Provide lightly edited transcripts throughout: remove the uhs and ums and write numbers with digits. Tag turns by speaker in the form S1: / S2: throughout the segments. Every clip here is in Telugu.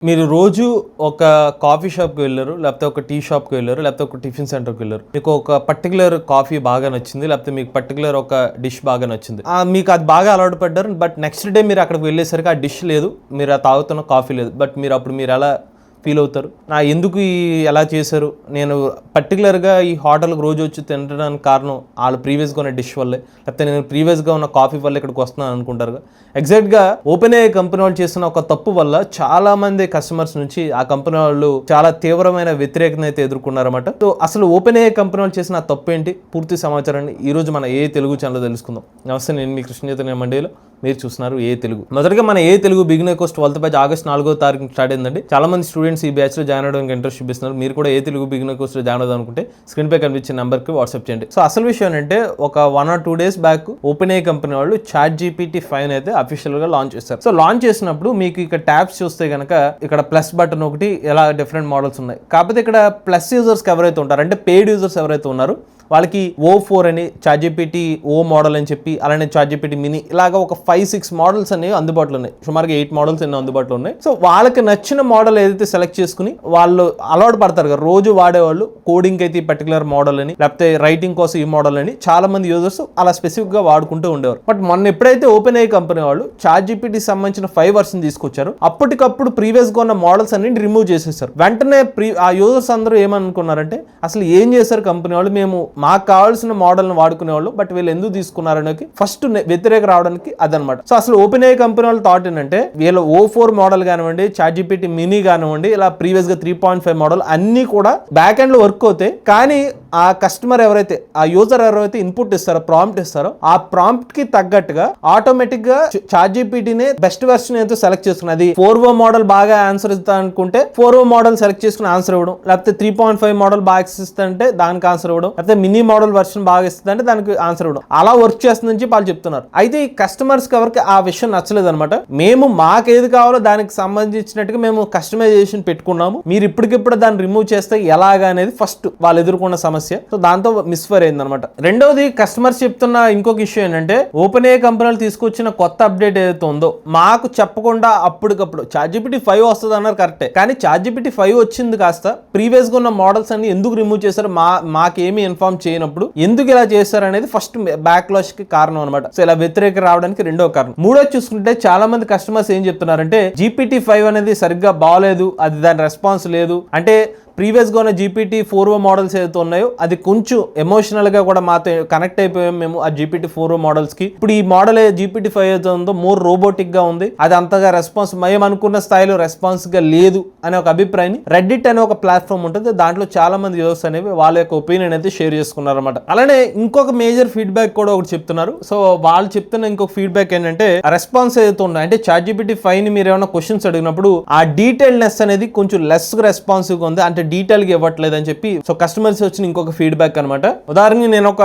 S1: మీరు రోజు ఒక కాఫీ షాప్కి వెళ్ళారు, లేకపోతే ఒక టీ షాప్కి వెళ్ళారు, లేకపోతే ఒక టిఫిన్ సెంటర్కి వెళ్ళారు. మీకు ఒక పర్టికులర్ కాఫీ బాగా నచ్చింది, లేకపోతే మీకు పర్టికులర్ ఒక డిష్ బాగా నచ్చింది. మీకు అది బాగా అలవాటు పడ్డారు. బట్ నెక్స్ట్ డే మీరు అక్కడికి వెళ్ళేసరికి ఆ డిష్ లేదు, మీరు ఆ తాగుతున్న కాఫీ లేదు. బట్ మీరు ఎలా ఫీల్ అవుతారు? ఎందుకు ఎలా చేశారు? నేను పర్టికులర్గా ఈ హోటల్కి రోజు వచ్చి తినడానికి కారణం వాళ్ళు ప్రీవియస్గా ఉన్న డిష్ వల్లే, లేకపోతే నేను ప్రీవియస్గా ఉన్న కాఫీ వల్ల ఇక్కడికి వస్తున్నాను అనుకుంటారుగా. ఎగ్జాక్ట్గా ఓపెన్ఏఐ కంపెనీ వాళ్ళు చేసిన ఒక తప్పు వల్ల చాలా మంది కస్టమర్స్ నుంచి ఆ కంపెనీ వాళ్ళు చాలా తీవ్రమైన వ్యతిరేకత అయితే ఎదుర్కొన్నారన్నమాట. సో అసలు ఓపెన్ఏఐ కంపెనీ వాళ్ళు చేసిన తప్పు ఏంటి, పూర్తి సమాచారాన్ని ఈరోజు మన ఏ తెలుగు ఛానల్ తెలుసుకుందాం. నమస్తే, నేను మీ కృష్ణ చైతన్య మండేలో, మీరు చూస్తున్నారు ఏ తెలుగు. మొదటిగా మన A Telugu beginner course 12th batch August 4వ తారీఖు స్టార్ట్ అయిందండి. చాలా మంది స్టూడెంట్స్ ఈ బ్యాచ్ లో జాయిన్ అవడానికి ఇంట్రెస్ట్ చూపిస్తున్నారు. మీరు కూడా ఏ తెలుగు బిగినర్ కోర్స్ లో జాయిన్ అవుదాం అనుకుంటే స్క్రీన్ పై కనిపించే నెంబర్ కి వాట్సాప్ చేయండి. సో అసలు విషయం ఏంటంటే, ఒక 1 or 2 days back OpenAI company వాళ్ళు ChatGPT-5 అయితే అఫీషియల్ గా లాంచ్ చేస్తారు. సో లాంచ్ చేసినప్పుడు మీకు ఇక్కడ ట్యాబ్స్ చూస్తే కనుక ఇక్కడ ప్లస్ బటన్ ఒకటి, ఇలా డిఫరెంట్ మోడల్స్ ఉన్నాయి. కాకపోతే ఇక్కడ ప్లస్ యూజర్స్ ఎవరైతే ఉంటారు, అంటే పెయిడ్ యూజర్స్ ఎవరైతే ఉన్నారో వాళ్ళకి O4 అని, ChatGPT O మోడల్ అని చెప్పి, అలానే ChatGPT మినీ, ఇలాగా ఒక 5-6 మోడల్స్ అనేవి అందుబాటులో ఉన్నాయి. సుమారుగా 8 మోడల్స్ ఎన్నో అందుబాటులో ఉన్నాయి. సో వాళ్ళకి నచ్చిన మోడల్ ఏదైతే సెలెక్ట్ చేసుకుని వాళ్ళు అలవాటు పడతారు కదా, రోజు వాడేవాళ్ళు కోడింగ్ అయితే ఈ పర్టికులర్ మోడల్ అని, లేకపోతే రైటింగ్ కోసం ఈ మోడల్ అని చాలా మంది యూజర్స్ అలా స్పెసిఫిక్ గా వాడుకుంటూ ఉండేవారు. బట్ మొన్న ఎప్పుడైతే ఓపెన్ఏఐ కంపెనీ వాళ్ళు ChatGPT సంబంధించిన 5 వర్షన్ తీసుకొచ్చారు, అప్పటికప్పుడు ప్రీవియస్ గా ఉన్న మోడల్స్ అన్ని రిమూవ్ చేసేసారు. వెంటనే ఆ యూజర్స్ అందరూ ఏమనుకున్నారంటే, అసలు ఏం చేశారు కంపెనీ వాళ్ళు, మేము మాకు కావాల్సిన మోడల్ని వాడుకునే వాళ్ళు, బట్ వీళ్ళు ఎందుకు తీసుకున్నారనేది ఫస్ట్ వ్యతిరేక రావడానికి అదనమాట. సో అసలు ఓపెన్ఏఐ కంపెనీ వాళ్ళు థాట్ ఏంటంటే, వీళ్ళు O4 మోడల్ కానివ్వండి, ChatGPT మినీ కానివ్వండి, ఇలా ప్రీవియస్ గా 3.5 మోడల్ అన్ని కూడా బ్యాక్ ఎండ్ లో వర్క్ అవుతాయి. కానీ ఆ కస్టమర్ ఎవరైతే, ఆ యూజర్ ఎవరైతే ఇన్పుట్ ఇస్తారో, ప్రాంప్ట్ ఇస్తారో, ఆ ప్రాంప్ట్ కి తగ్గట్టుగా ఆటోమేటిక్ గా ChatGPTనే బెస్ట్ వెర్షన్ అయితే సెలెక్ట్ చేసుకుని, అది 4O మోడల్ బాగా ఆన్సర్ ఇస్తా అనుకుంటే 4O మోడల్ సెలెక్ట్ చేసుకుని ఆన్సర్ ఇవ్వడం, లేకపోతే 3.5 మోడల్ బాగా ఇస్తా అంటే దానికి ఆన్సర్ ఇవ్వడం, లేకపోతే మినీ మోడల్ వర్షన్ బాగా ఇస్తుంది అంటే దానికి ఆన్సర్ ఇవ్వడం, అలా వర్క్ చేస్తుందని చెప్పి వాళ్ళు చెప్తున్నారు. అయితే ఈ కస్టమర్స్ కి ఎవరికి ఆ విషయం నచ్చలేదు అనమాట. మేము మాకేది కావాలో దానికి సంబంధించినట్టుగా మేము కస్టమైజేషన్ పెట్టుకున్నాము, మీరు ఇప్పటికిప్పుడు దాన్ని రిమూవ్ చేస్తే ఎలాగా అనేది ఫస్ట్ వాళ్ళు ఎదుర్కొన్న సమస్య. సో దాంతో మిస్ఫైర్ అయింది అనమాట. రెండోది, కస్టమర్స్ చెప్తున్న ఇంకొక ఇష్యూ ఏంటంటే, ఓపెన్ఏఐ కంపెనీలు తీసుకొచ్చిన కొత్త అప్డేట్ ఏదైతే ఉందో మాకు చెప్పకుండా అప్పటికప్పుడు ChatGPT-5 వస్తుంది అన్నారు, కరెక్టే. కానీ ChatGPT-5 వచ్చింది కాస్త ప్రీవియస్ గా ఉన్న మోడల్స్ అన్ని ఎందుకు రిమూవ్ చేశారు, మాకేమీ ఇన్ఫార్మ్ చేయనప్పుడు ఎందుకు ఇలా చేశారు అనేది ఫస్ట్ బ్యాక్లాష్ కి కారణం అనమాట. సో ఇలా వ్యతిరేక రావడానికి రెండో కారణం. మూడోది చూసుకుంటే, చాలా మంది కస్టమర్స్ ఏం చెప్తున్నారంటే, GPT-5 అనేది సరిగ్గా బాగాలేదు, అది దాని రెస్పాన్స్ లేదు అంటే, ప్రీవియస్ గా ఉన్న GPT-4O మోడల్స్ ఏదైతే ఉన్నాయో అది కొంచెం ఎమోషనల్ గా కూడా మాతో కనెక్ట్ అయిపోయాం మేము ఆ GPT-4O మోడల్స్ కి. ఇప్పుడు ఈ మోడల్ GPT-5 అయితే ఉందో మోర్ రోబోటిక్ గా ఉంది, అది అంతగా రెస్పాన్స్ మేము అనుకున్న స్థాయిలో రెస్పాన్స్ గా లేదు అనే ఒక అభిప్రాయాన్ని రెడ్డిట్ అనే ఒక ప్లాట్ఫామ్ ఉంటుంది, దాంట్లో చాలా మంది యూజర్స్ అనేవి వాళ్ళ యొక్క ఒపీనియన్ అయితే షేర్ చేసుకున్నారు అనమాట. అలానే ఇంకొక మేజర్ ఫీడ్బ్యాక్ కూడా ఒకటి చెప్తున్నారు. సో వాళ్ళు చెప్తున్న ఇంకొక ఫీడ్బ్యాక్ ఏంటంటే, రెస్పాన్స్ ఏదైతే ఉందో అంటే ChatGPT-5 ని మీరు ఏమైనా క్వశ్చన్స్ అడిగినప్పుడు ఆ డీటెయిల్నెస్ అనేది కొంచెం లెస్ రెస్పాన్సివ్ గా ఉంది, అంటే డీటెయిల్ గా ఇవ్వట్లేదు అని చెప్పి సో కస్టమర్స్ వచ్చిన ఇంకొక ఫీడ్బ్యాక్ అనమాట. ఉదాహరణకి నేను ఒక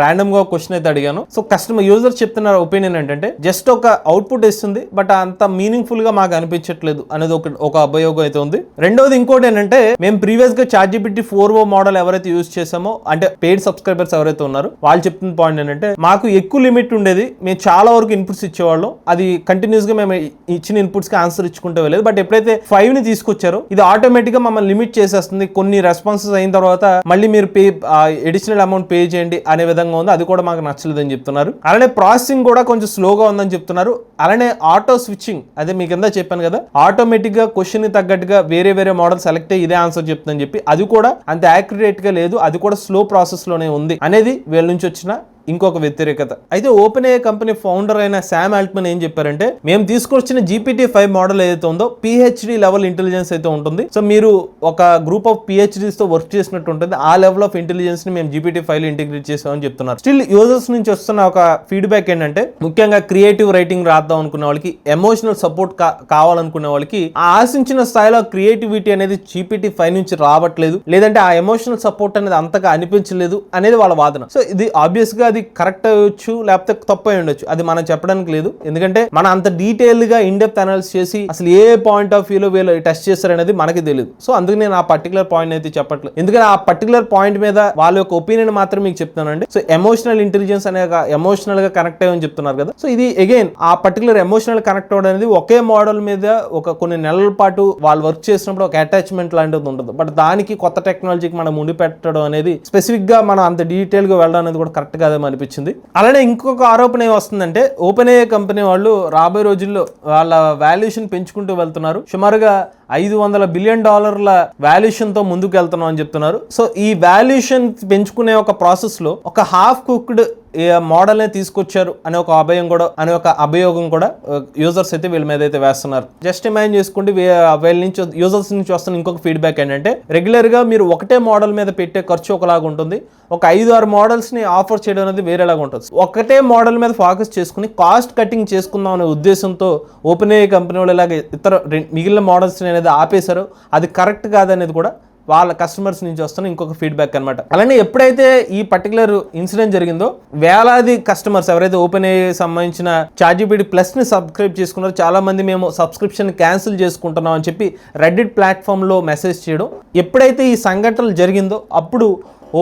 S1: ర్యాండమ్ గా క్వశ్చన్ అయితే అడిగాను. సో కస్టమర్ యూజర్ చెప్తున్న ఒపీనియన్ ఏంటంటే, జస్ట్ ఒక అవుట్పుట్ ఇస్తుంది బట్ అంత మీనింగ్ఫుల్ గా మాకు అనిపించట్లేదు అనేది ఒక అభియోగం అయితే ఉంది. రెండోది ఇంకోటి ఏంటంటే, మేము ప్రీవియస్ గా ChatGPT-4O మోడల్ ఎవరైతే యూజ్ చేసామో, అంటే పెయిడ్ సబ్స్క్రైబర్స్ ఎవరైతే ఉన్నారో వాళ్ళు చెప్తున్న పాయింట్ ఏంటంటే, మాకు ఎక్కువ లిమిట్ ఉండేది, మేము చాలా వరకు ఇన్పుట్స్ ఇచ్చేవాళ్ళం, అది కంటిన్యూస్ గా మేము ఇచ్చిన ఇన్పుట్స్ కి ఆన్సర్ ఇచ్చుకుంటే వెళ్ళలేదు. బట్ ఎప్పుడైతే 5 ని తీసుకొచ్చారో ఇది ఆటోమేటిక్ గా మమ్మల్ని లిమిట్ చేసేస్తుంది, కొన్ని రెస్పాన్సెస్ అయిన తర్వాత మళ్ళీ మీరు ఎడిషనల్ అమౌంట్ పే చేయండి అనే విధంగా ఉంది, అది కూడా మాకు నచ్చలేదు అని చెప్తున్నారు. అలానే ప్రాసెసింగ్ కూడా కొంచెం స్లోగా ఉందని చెప్తున్నారు. అలానే ఆటో స్విచ్చింగ్, అదే మీకు కింద చెప్పాను కదా, ఆటోమేటిక్ గా క్వశ్చన్ ని తగ్గట్టుగా వేరే మోడల్ సెలెక్ట్ అయ్యి ఇదే ఆన్సర్ చెప్తుందని చెప్పి, అది కూడా అంత యాక్యురేట్ గా లేదు, అది కూడా స్లో ప్రాసెస్ లోనే ఉంది అనేది వీళ్ళ నుంచి వచ్చిన ఇంకొక వ్యతిరేకత. అయితే ఓపెన్ఏఐ కంపెనీ ఫౌండర్ అయిన శామ్ ఆల్ట్మన్ ఏం చెప్పారంటే, మేము తీసుకొచ్చిన GPT-5 మోడల్ ఏదైతే ఉందో PhD లెవెల్ ఇంటెలిజెన్స్ అయితే ఉంటుంది. సో మీరు ఒక గ్రూప్ ఆఫ్ PhDs తో వర్క్ చేసినట్టు ఉంటుంది, ఆ లెవెల్ ఆఫ్ ఇంటెలిజెన్స్ ని మేము GPT-5 లో ఇంటిగ్రేట్ చేసామని చెప్తున్నారు. స్టిల్ యూజర్స్ నుంచి వస్తున్న ఒక ఫీడ్బ్యాక్ ఏంటంటే, ముఖ్యంగా క్రియేటివ్ రైటింగ్ రాద్దాం అనుకునే వాళ్ళకి, ఎమోషనల్ సపోర్ట్ కావాలనుకునే వాళ్ళకి ఆశించిన స్థాయిలో క్రియేటివిటీ అనేది GPT-5 నుంచి రావట్లేదు, లేదంటే ఆ ఎమోషనల్ సపోర్ట్ అనేది అంతగా అనిపించలేదు అనేది వాళ్ళ వాదన. సో ఇది ఆబ్వియస్ గా అది కరెక్ట్ అయ్యొచ్చు లేకపోతే తప్పు అయి ఉండొచ్చు, అది మనం చెప్పడానికి లేదు. ఎందుకంటే మనం అంత డీటెయిల్ గా ఇన్ డెప్త్ అనాలిసిస్ చేసి అసలు ఏ పాయింట్ ఆఫ్ వ్యూలో వీళ్ళు టెస్ట్ చేస్తారు అనేది మనకి తెలియదు. సో అందుకు నేను ఆ పర్టికులర్ పాయింట్ అయితే చెప్పట్లేదు, ఎందుకంటే ఆ పర్టికులర్ పాయింట్ మీద వాళ్ళ యొక్క ఒపీనియన్ మాత్రం మీకు చెప్తున్నానండి. సో ఎమోషనల్ ఇంటెలిజెన్స్ అనే ఎమోషనల్ గా కనెక్ట్ అయ్యని చెప్తున్నారు కదా. సో ఇది అగైన్ ఆ పర్టికులర్ ఎమోషనల్ కనెక్ట్ అవ్వడం అనేది ఒకే మోడల్ మీద ఒక కొన్ని నెలల పాటు వాళ్ళు వర్క్ చేసినప్పుడు ఒక అటాచ్మెంట్ లాంటిది ఉంటుంది. బట్ దానికి కొత్త టెక్నాలజీకి మనం ముడి పెట్టడం అనేది స్పెసిఫిక్ గా మనం అంత డీటెయిల్ గా వెళ్ళడం అనేది కూడా కరెక్ట్ కాదేమో అనిపించింది. అలానే ఇంకొక ఆరోపణ ఏం వస్తుందంటే ఓపెన్ ఏఐ కంపెనీ వాళ్ళు రాబోయే రోజుల్లో వాళ్ళ వాల్యుయేషన్ పెంచుకుంటూ వెళ్తున్నారు. సుమారుగా $500 బిలియన్ వాల్యుయేషన్ తో ముందుకు వెళ్తున్నాం అని చెప్తున్నారు. సో ఈ వాల్యుయేషన్ పెంచుకునే ఒక ప్రాసెస్ లో ఒక హాఫ్ కుక్డ్ మోడల్ నే తీసుకొచ్చారు అనే ఒక అభియోగం కూడా యూజర్స్ అయితే వీళ్ళ మీద అయితే వేస్తున్నారు. జస్ట్ ఇమాజిన్ చేసుకోండి, వీళ్ళ నుంచి యూజర్స్ నుంచి వస్తున్న ఇంకొక ఫీడ్బ్యాక్ ఏంటంటే రెగ్యులర్ గా మీరు ఒకటే మోడల్ మీద పెట్టే ఖర్చు ఒకలాగా ఉంటుంది, ఒక 5-6 మోడల్స్ ని ఆఫర్ చేయడం అనేది వేరేలాగా ఉంటుంది. ఒకటే మోడల్ మీద ఫోకస్ చేసుకుని కాస్ట్ కటింగ్ చేసుకుందాం అనే ఉద్దేశంతో ఓపెన్ ఏఐ కంపెనీ వాళ్ళు ఇలాగ ఇతర మిగిలిన మోడల్స్ అనేది ఆపేశారు. అది కరెక్ట్ కాదనేది కూడా వాళ్ళ కస్టమర్స్ నుంచి వస్తున్న ఇంకొక ఫీడ్బ్యాక్ అనమాట. అలానే ఎప్పుడైతే ఈ పర్టికులర్ ఇన్సిడెంట్ జరిగిందో వేలాది కస్టమర్స్ ఎవరైతే ఓపెన్ ఏఐ సంబంధించిన ChatGPT Plus ని సబ్స్క్రైబ్ చేసుకున్నారో చాలా మంది మేము సబ్స్క్రిప్షన్ క్యాన్సిల్ చేసుకుంటున్నాం అని చెప్పి రెడ్డిట్ ప్లాట్ఫామ్లో మెసేజ్ చేయడం, ఎప్పుడైతే ఈ సంఘటనలు జరిగిందో అప్పుడు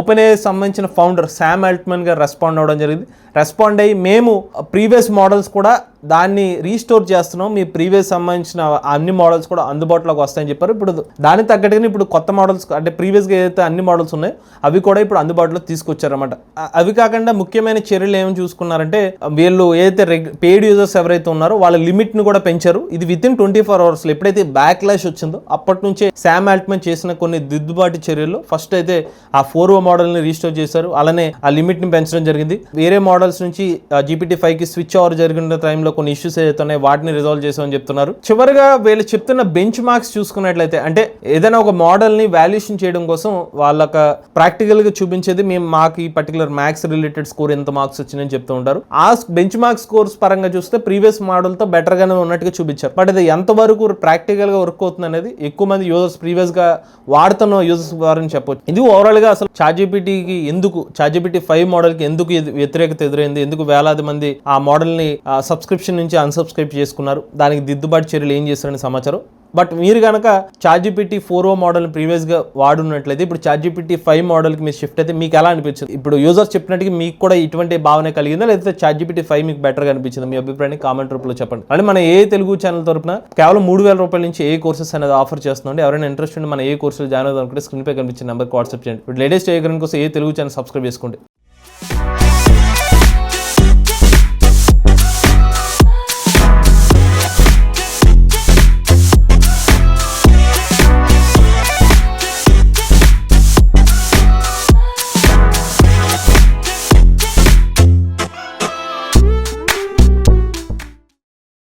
S1: ఓపెన్ ఏఐ సంబంధించిన ఫౌండర్ శామ్ ఆల్ట్మన్ గారు రెస్పాండ్ అవ్వడం జరిగింది. రెస్పాండ్ అయ్యి మేము ప్రీవియస్ మోడల్స్ కూడా దాన్ని రీస్టోర్ చేస్తున్నాం, మీ ప్రీవియస్ సంబంధించిన అన్ని మోడల్స్ కూడా అందుబాటులోకి వస్తాయని చెప్పారు. ఇప్పుడు దానికి తగ్గట్టుగా ఇప్పుడు కొత్త మోడల్స్ అంటే ప్రీవియస్గా ఏదైతే అన్ని మోడల్స్ ఉన్నాయో అవి కూడా ఇప్పుడు అందుబాటులో తీసుకొచ్చారన్నమాట. అవి కాకుండా ముఖ్యమైన చర్యలు ఏమని చూసుకున్నారంటే వీళ్ళు ఏదైతే పెయిడ్ యూజర్స్ ఎవరైతే ఉన్నారో వాళ్ళ లిమిట్ని కూడా పెంచారు. ఇది వితిన్ 24 hours ఎప్పుడైతే బ్యాక్లాష్ వచ్చిందో అప్పటి నుంచే శామ్ ఆల్ట్మన్ చేసిన కొన్ని దిద్దుబాటు చర్యల్లో ఫస్ట్ అయితే ఆ 4O మోడల్ని రీస్టోర్ చేశారు. అలానే ఆ లిమిట్ని పెంచడం జరిగింది. వేరే మోడల్స్ నుంచి GPT-5కి స్విచ్ ఓవర్ జరిగిన టైంలో కొన్ని ఇష్యూస్ ఏదైతున్నాయి వాటిని రిజాల్వ్ చేసామని చెప్తున్నారు. చివరిగా వీళ్ళు చెప్తున్న బెంచ్ మార్క్స్ చూసుకున్నట్లయితే అంటే ఏదైనా ఒక మోడల్ ని వాల్యుయేషన్ చేయడం కోసం వాళ్ళక ప్రాక్టికల్ గా చూపించేది మేము మాకు ఈ పర్టికులర్ మ్యాథ్స్ రిలేటెడ్ స్కోర్ ఎంత మార్క్స్ వచ్చిందని చెప్తూ ఉంటారు. ఆ బెంచ్ మార్క్ స్కోర్స్ పరంగా చూస్తే ప్రీవియస్ మోడల్ తో బెటర్ గానే ఉన్నట్టుగా చూపించారు. బట్ అది ఎంతవరకు ప్రాక్టికల్ గా వర్క్ అవుతుంది అనేది ఎక్కువ మంది యూజర్స్ ప్రీవియస్ గా వాడుతున్న యూజర్స్ ద్వారా చెప్పొచ్చు. ఇది ఓవరాల్ గా అసలు ChatGPTకి ఎందుకు ChatGPT-5 మోడల్ కి ఎందుకు వ్యతిరేకత ఎదురైంది, ఎందుకు వేలాది మంది ఆ మోడల్ ని సబ్స్క్రిప్షన్ నుంచి అన్సబ్స్క్రైబ్ చేసుకున్నారు, దానికి దిద్దుబాటు చర్యలు ఏం చేస్తారని సమాచారం. బట్ మీరు కనుక ChatGPT-4O మోడల్ ప్రీవియస్గా వాడున్నట్లయితే ఇప్పుడు ChatGPT-5 మోడల్కి మీరు షిఫ్ట్ అయితే మీకు ఎలా అనిపించింది? ఇప్పుడు యూజర్స్ చెప్పినట్టుగా మీకు కూడా ఇటువంటి భావన కలిగిందా, లేకపోతే ChatGPT-5 మీకు బెటర్గా అనిపించింది? మీ అభిప్రాయాన్ని కామెంట్ రూపంలో చెప్పండి. అంటే మన ఏ తెలుగు ఛానల్ తరపున కేవలం $3,000 నుంచి ఏ కోర్సెస్ అనేది ఆఫర్ చేస్తున్నాం. ఎవరైనా ఇంట్రెస్ట్ ఉంటే మన ఏ కోర్సులు జాయిన్ అవుతాం అనుకుంటే స్క్రీన్ పై కనిపించిన నెంబర్కి వాట్సాప్ చేయండి. ఇప్పుడు లేటెస్ట్ ఏ కోసం ఏ తెలుగు ఛానల్ సబ్స్క్రైబ్ చేసుకోండి.